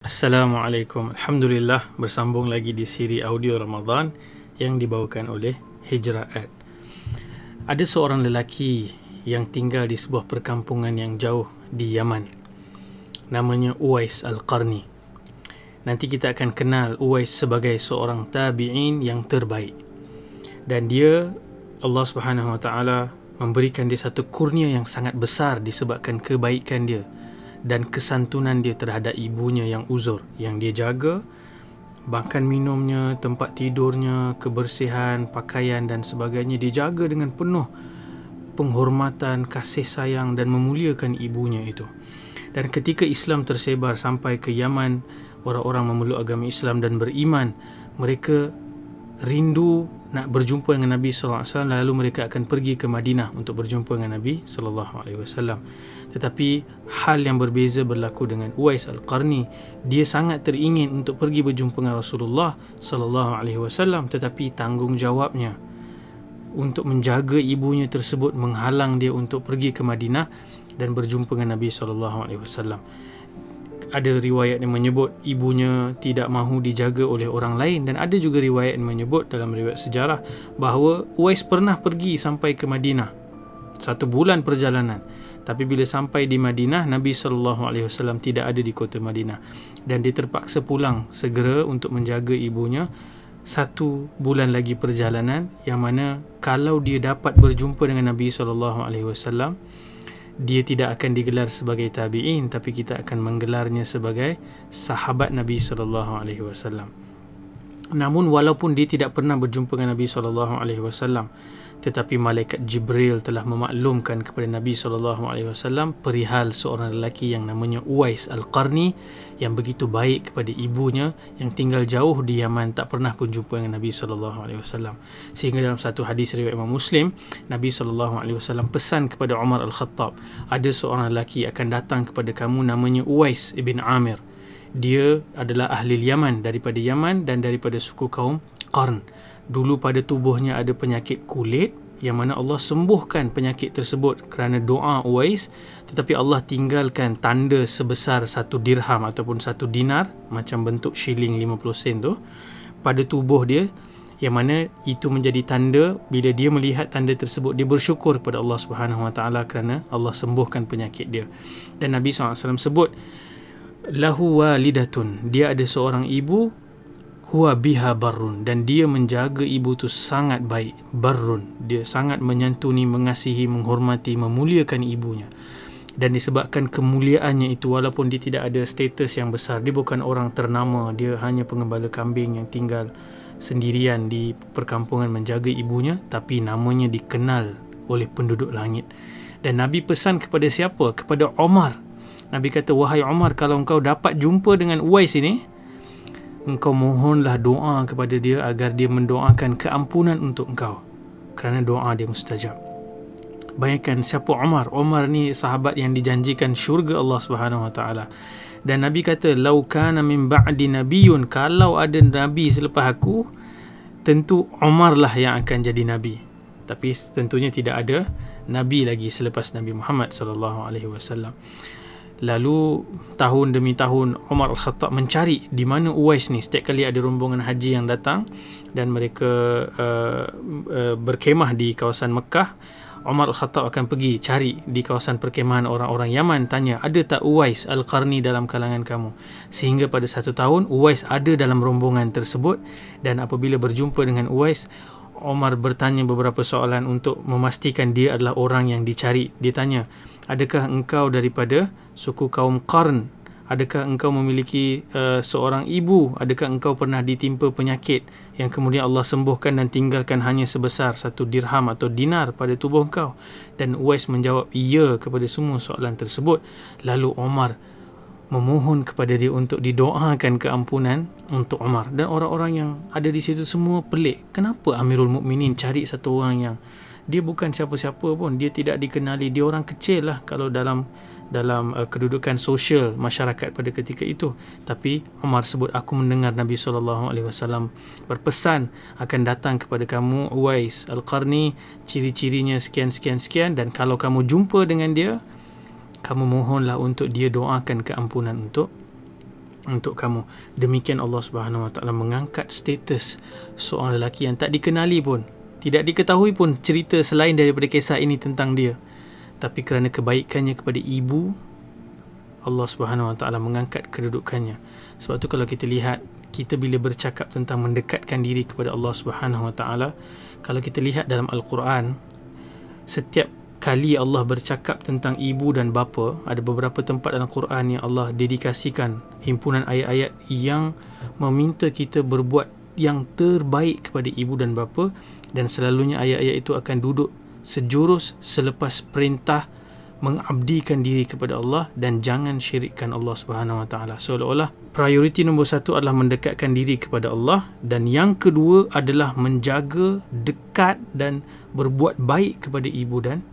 Assalamualaikum. Alhamdulillah, bersambung lagi di siri audio Ramadan yang dibawakan oleh Hijrah Ad. Ada seorang lelaki yang tinggal di sebuah perkampungan yang jauh di Yaman. Namanya Uwais Al-Qarni. Nanti kita akan kenal Uwais sebagai seorang tabi'in yang terbaik. Dan dia, Allah Subhanahu Wa Taala memberikan dia satu kurnia yang sangat besar disebabkan kebaikan dia dan kesantunan dia terhadap ibunya yang uzur, yang dia jaga makan minumnya, tempat tidurnya, kebersihan, pakaian dan sebagainya. Dia jaga dengan penuh penghormatan, kasih sayang dan memuliakan ibunya itu. Dan ketika Islam tersebar sampai ke Yaman, orang-orang memeluk agama Islam dan beriman, mereka rindu nak berjumpa dengan Nabi sallallahu alaihi wasallam, lalu mereka akan pergi ke Madinah untuk berjumpa dengan Nabi sallallahu alaihi wasallam. Tetapi hal yang berbeza berlaku dengan Uwais Al-Qarni. Dia sangat teringin untuk pergi berjumpa dengan Rasulullah sallallahu alaihi wasallam, tetapi tanggungjawabnya untuk menjaga ibunya tersebut menghalang dia untuk pergi ke Madinah dan berjumpa dengan Nabi sallallahu alaihi wasallam. Ada riwayat yang menyebut ibunya tidak mahu dijaga oleh orang lain, dan ada juga riwayat yang menyebut dalam riwayat sejarah bahawa Uwais pernah pergi sampai ke Madinah 1 bulan perjalanan, tapi bila sampai di Madinah, Nabi SAW tidak ada di kota Madinah dan dia terpaksa pulang segera untuk menjaga ibunya 1 bulan lagi perjalanan, yang mana kalau dia dapat berjumpa dengan Nabi SAW, dia tidak akan digelar sebagai tabi'in, tapi kita akan menggelarnya sebagai sahabat Nabi SAW. Namun walaupun dia tidak pernah berjumpa dengan Nabi SAW, tetapi malaikat Jibril telah memaklumkan kepada Nabi SAW perihal seorang lelaki yang namanya Uwais Al-Qarni yang begitu baik kepada ibunya yang tinggal jauh di Yaman, tak pernah pun jumpa dengan Nabi SAW. Sehingga dalam satu hadis riwayat Imam Muslim, Nabi SAW pesan kepada Umar Al-Khattab, ada seorang lelaki akan datang kepada kamu namanya Uwais ibn Amir. Dia adalah ahli Yaman, daripada Yaman dan daripada suku kaum Qarn. Dulu pada tubuhnya ada penyakit kulit, yang mana Allah sembuhkan penyakit tersebut kerana doa Uwais, tetapi Allah tinggalkan tanda sebesar 1 dirham ataupun 1 dinar, macam bentuk shilling 50 sen tu, pada tubuh dia, yang mana itu menjadi tanda bila dia melihat tanda tersebut, dia bersyukur kepada Allah Subhanahu Wa Taala kerana Allah sembuhkan penyakit dia. Dan Nabi SAW sebut, lahu walidatun, dia ada seorang ibu, huwa biha barrun, dan dia menjaga ibu tu sangat baik. Barrun, dia sangat menyantuni, mengasihi, menghormati, memuliakan ibunya. Dan disebabkan kemuliaannya itu, walaupun dia tidak ada status yang besar, dia bukan orang ternama, dia hanya pengembala kambing yang tinggal sendirian di perkampungan menjaga ibunya, tapi namanya dikenal oleh penduduk langit. Dan Nabi pesan kepada siapa? Kepada Umar. Nabi kata, wahai Umar, kalau engkau dapat jumpa dengan Uwais ini, engkau mohonlah doa kepada dia agar dia mendoakan keampunan untuk engkau, kerana doa dia mustajab. Bayangkan siapa Umar. Umar ni sahabat yang dijanjikan syurga Allah Subhanahu Wa Taala. Dan Nabi kata, lau kana min ba'di nabiyyun, kalau ada nabi selepas aku, tentu Umar lah yang akan jadi nabi. Tapi tentunya tidak ada nabi lagi selepas Nabi Muhammad SAW. Lalu tahun demi tahun Umar Al-Khattab mencari di mana Uwais ni. Setiap kali ada rombongan haji yang datang dan mereka berkemah di kawasan Mekah, Umar Al-Khattab akan pergi cari di kawasan perkemahan orang-orang Yaman, tanya, ada tak Uwais Al-Qarni dalam kalangan kamu? Sehingga pada 1 tahun Uwais ada dalam rombongan tersebut. Dan apabila berjumpa dengan Uwais, Umar bertanya beberapa soalan untuk memastikan dia adalah orang yang dicari. Dia tanya, adakah engkau daripada suku kaum Qarn? Adakah engkau memiliki seorang ibu? Adakah engkau pernah ditimpa penyakit yang kemudian Allah sembuhkan dan tinggalkan hanya sebesar 1 dirham atau dinar pada tubuh engkau? Dan Uwais menjawab ya kepada semua soalan tersebut. Lalu Umar memohon kepada dia untuk didoakan keampunan untuk Umar. Dan orang-orang yang ada di situ semua pelik. Kenapa Amirul Mukminin cari satu orang yang dia bukan siapa-siapa pun, dia tidak dikenali, dia orang kecil lah kalau dalam kedudukan sosial masyarakat pada ketika itu. Tapi Umar sebut, aku mendengar Nabi SAW berpesan akan datang kepada kamu Uwais Al-Qarni, ciri-cirinya sekian, dan kalau kamu jumpa dengan dia, kamu mohonlah untuk dia doakan keampunan untuk untuk kamu. Demikian Allah Subhanahu Wa Taala mengangkat status seorang lelaki yang tak dikenali pun, tidak diketahui pun cerita selain daripada kisah ini tentang dia, tapi kerana kebaikannya kepada ibu, Allah Subhanahu Wa Taala mengangkat kedudukannya. Sebab tu kalau kita lihat, kita bila bercakap tentang mendekatkan diri kepada Allah Subhanahu Wa Taala, kalau kita lihat dalam Al-Quran, setiap kali Allah bercakap tentang ibu dan bapa, ada beberapa tempat dalam Quran yang Allah dedikasikan himpunan ayat-ayat yang meminta kita berbuat yang terbaik kepada ibu dan bapa, dan selalunya ayat-ayat itu akan duduk sejurus selepas perintah mengabdikan diri kepada Allah dan jangan syirikkan Allah Subhanahu Wa Taala. Seolah-olah prioriti nombor satu adalah mendekatkan diri kepada Allah, dan yang kedua adalah menjaga dekat dan berbuat baik kepada ibu dan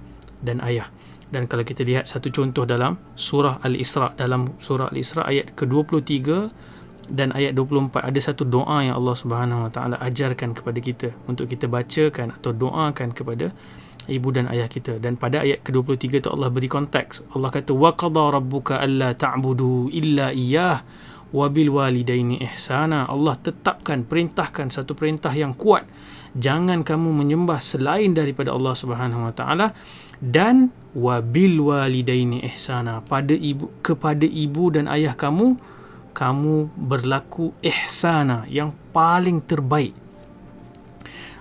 ayah. Dan kalau kita lihat satu contoh dalam surah Al-Isra, dalam surah Al-Isra ayat ke-23 dan ayat 24, ada satu doa yang Allah Subhanahu Wa Taala ajarkan kepada kita untuk kita bacakan atau doakan kepada ibu dan ayah kita. Dan pada ayat ke-23 tu Allah beri konteks. Allah kata wa qada rabbuka alla ta'budu illa iyyah wa bil walidaini ihsana. Allah tetapkan, perintahkan satu perintah yang kuat, jangan kamu menyembah selain daripada Allah Subhanahu Wa Taala, dan wabil walidaini ihsana, kepada ibu dan ayah kamu berlaku ihsana, yang paling terbaik.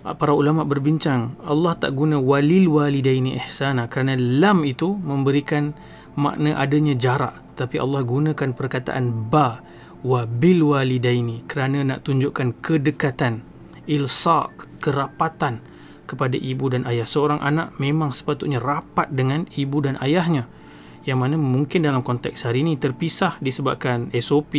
Para ulama berbincang, Allah tak guna walil walidaini ihsana kerana lam itu memberikan makna adanya jarak, tapi Allah gunakan perkataan ba wabil walidaini kerana nak tunjukkan kedekatan, ilsaq, kerapatan kepada ibu dan ayah. Seorang anak memang sepatutnya rapat dengan ibu dan ayahnya, yang mana mungkin dalam konteks hari ini terpisah disebabkan SOP,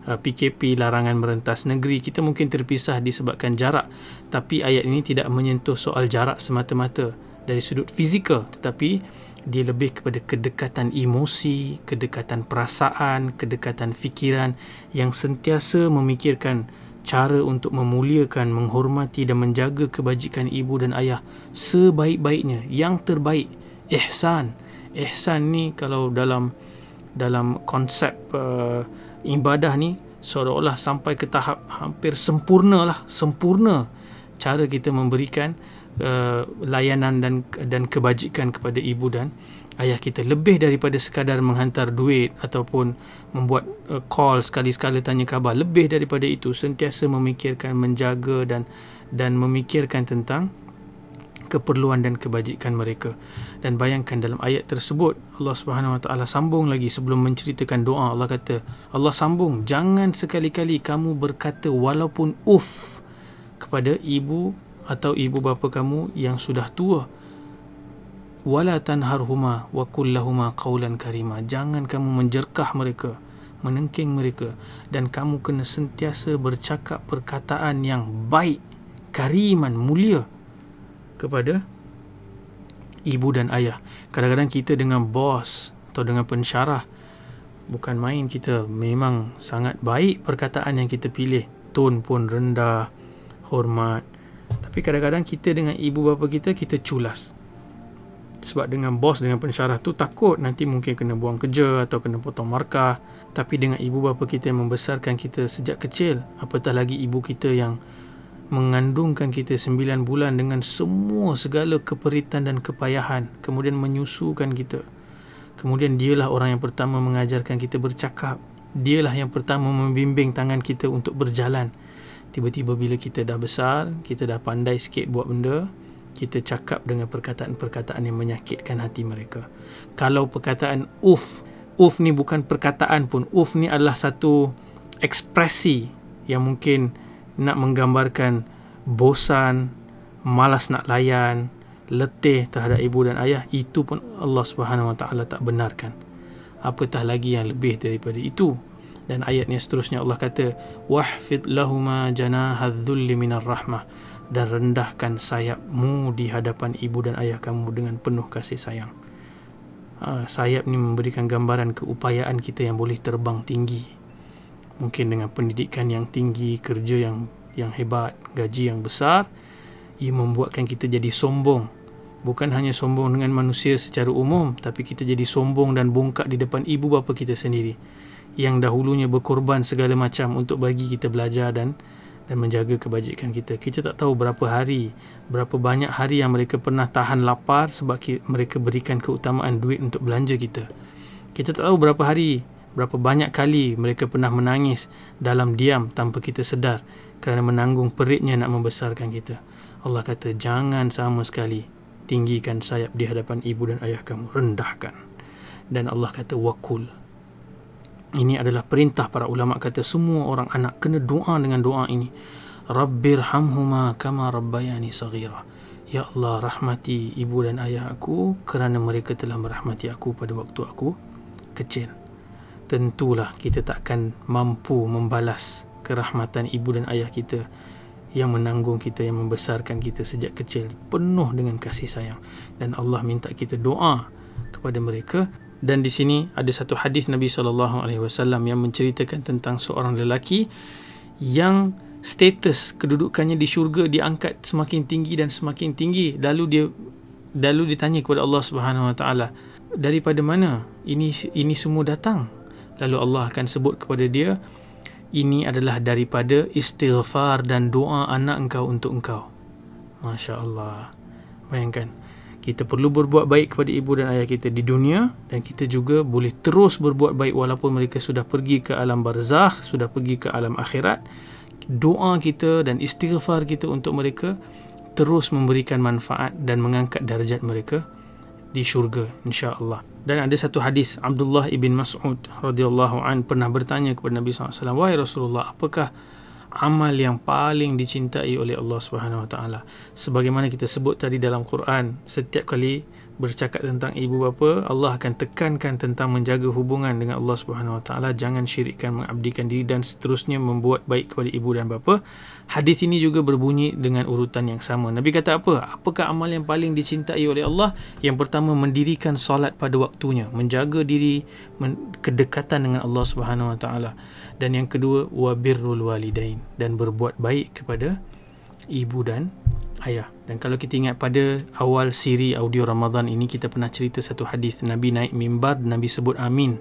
PKP, larangan merentas negeri. Kita mungkin terpisah disebabkan jarak, tapi ayat ini tidak menyentuh soal jarak semata-mata dari sudut fizikal, tetapi dia lebih kepada kedekatan emosi, kedekatan perasaan, kedekatan fikiran, yang sentiasa memikirkan cara untuk memuliakan, menghormati dan menjaga kebajikan ibu dan ayah sebaik-baiknya, yang terbaik. Ihsan ni kalau dalam konsep ibadah ni seolah-olah sampai ke tahap hampir sempurna cara kita memberikan layanan dan kebajikan kepada ibu dan ayah kita, lebih daripada sekadar menghantar duit ataupun membuat call sekali-sekala tanya khabar. Lebih daripada itu, sentiasa memikirkan, menjaga dan memikirkan tentang keperluan dan kebajikan mereka. Dan bayangkan dalam ayat tersebut Allah Subhanahu Wa Taala sambung lagi sebelum menceritakan doa. Allah sambung, jangan sekali-kali kamu berkata walaupun kepada ibu atau ibu bapa kamu yang sudah tua. Wala tanharhuma wa qul lahuma qawlan karima. Jangan kamu menjerkah mereka, menengking mereka, dan kamu kena sentiasa bercakap perkataan yang baik, kariman, mulia kepada ibu dan ayah. Kadang-kadang kita dengan bos atau dengan pensyarah, bukan main, kita memang sangat baik perkataan yang kita pilih, tone pun rendah, hormat. Tapi kadang-kadang kita dengan ibu bapa kita culas. Sebab dengan bos, dengan pensyarah tu takut nanti mungkin kena buang kerja atau kena potong markah. Tapi dengan ibu bapa kita yang membesarkan kita sejak kecil, apatah lagi ibu kita yang mengandungkan kita 9 bulan dengan semua segala keperitan dan kepayahan, kemudian menyusukan kita. Kemudian dialah orang yang pertama mengajarkan kita bercakap. Dialah yang pertama membimbing tangan kita untuk berjalan. Tiba-tiba bila kita dah besar, kita dah pandai sikit buat benda, kita cakap dengan perkataan-perkataan yang menyakitkan hati mereka. Kalau perkataan uf ni bukan perkataan pun. Uf ni adalah satu ekspresi yang mungkin nak menggambarkan bosan, malas nak layan, letih terhadap ibu dan ayah. Itu pun Allah Subhanahu Wa Taala tak benarkan. Apatah lagi yang lebih daripada itu. Dan ayatnya seterusnya Allah kata wahfid lahuma janahadh-dhulli minar rahmah, dan rendahkan sayapmu di hadapan ibu dan ayah kamu dengan penuh kasih sayang. Sayap ni memberikan gambaran keupayaan kita yang boleh terbang tinggi. Mungkin dengan pendidikan yang tinggi, kerja yang hebat, gaji yang besar, ia membuatkan kita jadi sombong. Bukan hanya sombong dengan manusia secara umum, tapi kita jadi sombong dan bongkak di depan ibu bapa kita sendiri, yang dahulunya berkorban segala macam untuk bagi kita belajar dan menjaga kebajikan kita. Kita tak tahu berapa banyak hari yang mereka pernah tahan lapar sebab mereka berikan keutamaan duit untuk belanja kita. Kita tak tahu berapa banyak kali mereka pernah menangis dalam diam tanpa kita sedar kerana menanggung peritnya nak membesarkan kita. Allah kata, jangan sama sekali tinggikan sayap di hadapan ibu dan ayah kamu, rendahkan. Dan Allah kata, wakul. Ini adalah perintah para ulama, kata semua orang anak kena doa dengan doa ini. Rabbirhamhuma kama rabbayani saghira. Ya Allah, rahmati ibu dan ayah aku kerana mereka telah merahmati aku pada waktu aku kecil. Tentulah kita takkan mampu membalas kerahmatan ibu dan ayah kita yang menanggung kita, yang membesarkan kita sejak kecil, penuh dengan kasih sayang. Dan Allah minta kita doa kepada mereka. Dan di sini ada satu hadis Nabi SAW yang menceritakan tentang seorang lelaki yang status kedudukannya di syurga diangkat semakin tinggi dan semakin tinggi. Lalu ditanya kepada Allah Subhanahu Wa Taala, daripada mana ini semua datang? Lalu Allah akan sebut kepada dia, ini adalah daripada istighfar dan doa anak engkau untuk engkau. Masya Allah. Bayangkan, kita perlu berbuat baik kepada ibu dan ayah kita di dunia, dan kita juga boleh terus berbuat baik walaupun mereka sudah pergi ke alam barzakh, sudah pergi ke alam akhirat. Doa kita dan istighfar kita untuk mereka terus memberikan manfaat dan mengangkat darjat mereka di syurga, insya-Allah. Dan ada satu hadis, Abdullah ibn Mas'ud radhiyallahu an pernah bertanya kepada Nabi SAW, wahai Rasulullah, apakah amal yang paling dicintai oleh Allah Subhanahu Wa Taala? Sebagaimana kita sebut tadi dalam Quran, setiap kali bercakap tentang ibu bapa, Allah akan tekankan tentang menjaga hubungan dengan Allah Subhanahu Wa Taala, jangan syirikkan, mengabdikan diri dan seterusnya, membuat baik kepada ibu dan bapa. Hadis ini juga berbunyi dengan urutan yang sama. Nabi kata apa? Apakah amal yang paling dicintai oleh Allah? Yang pertama, mendirikan solat pada waktunya, menjaga diri, kedekatan dengan Allah Subhanahu Wa Taala. Dan yang kedua, wa birrul walidain, dan berbuat baik kepada ibu dan ayah. Dan kalau kita ingat pada awal siri audio Ramadan ini, kita pernah cerita satu hadis, Nabi naik mimbar, Nabi sebut amin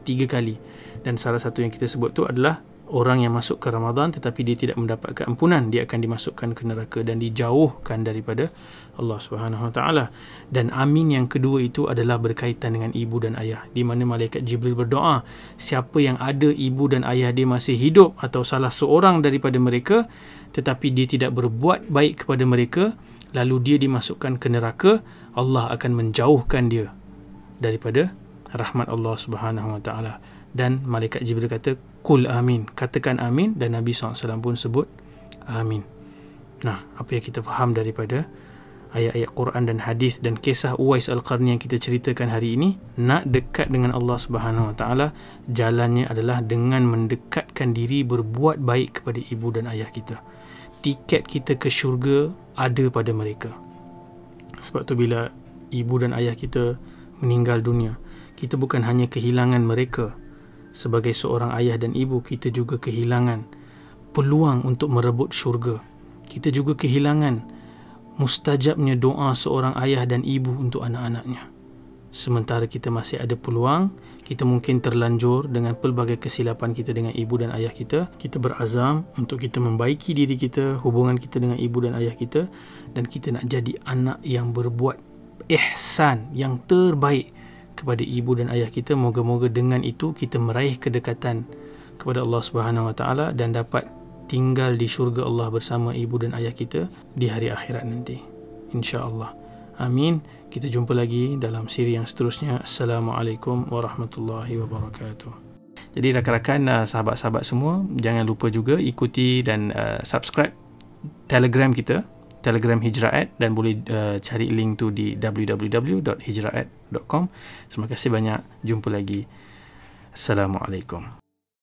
3 kali. Dan salah satu yang kita sebut tu adalah orang yang masuk ke Ramadan tetapi dia tidak mendapat keampunan, dia akan dimasukkan ke neraka dan dijauhkan daripada Allah Subhanahu Wa Taala. Dan amin yang kedua itu adalah berkaitan dengan ibu dan ayah, di mana malaikat Jibril berdoa, siapa yang ada ibu dan ayah dia masih hidup atau salah seorang daripada mereka tetapi dia tidak berbuat baik kepada mereka, lalu dia dimasukkan ke neraka, Allah akan menjauhkan dia daripada rahmat Allah Subhanahu Wa Taala. Dan malaikat Jibril kata, kul amin, katakan amin, dan Nabi SAW pun sebut amin. Nah, apa yang kita faham daripada ayat-ayat Quran dan hadis dan kisah Uwais Al-Qarni yang kita ceritakan hari ini? Nak dekat dengan Allah Subhanahu Wa Taala, jalannya adalah dengan mendekatkan diri, berbuat baik kepada ibu dan ayah kita. Tiket kita ke syurga ada pada mereka. Sebab tu bila ibu dan ayah kita meninggal dunia, kita bukan hanya kehilangan mereka sebagai seorang ayah dan ibu, kita juga kehilangan peluang untuk merebut syurga. Kita juga kehilangan mustajabnya doa seorang ayah dan ibu untuk anak-anaknya. Sementara kita masih ada peluang, kita mungkin terlanjur dengan pelbagai kesilapan kita dengan ibu dan ayah kita. Kita berazam untuk kita membaiki diri kita, hubungan kita dengan ibu dan ayah kita, dan kita nak jadi anak yang berbuat ihsan, yang terbaik kepada ibu dan ayah kita. Moga-moga dengan itu kita meraih kedekatan kepada Allah Subhanahu Wa Taala dan dapat tinggal di syurga Allah bersama ibu dan ayah kita di hari akhirat nanti, insya-Allah. Amin. Kita jumpa lagi dalam siri yang seterusnya. Assalamualaikum warahmatullahi wabarakatuh. Jadi rakan-rakan, sahabat-sahabat semua, jangan lupa juga ikuti dan subscribe Telegram kita, Telegram Hijrah@, dan boleh cari link tu di www.hijrahat.com. Terima kasih banyak. Jumpa lagi. Assalamualaikum.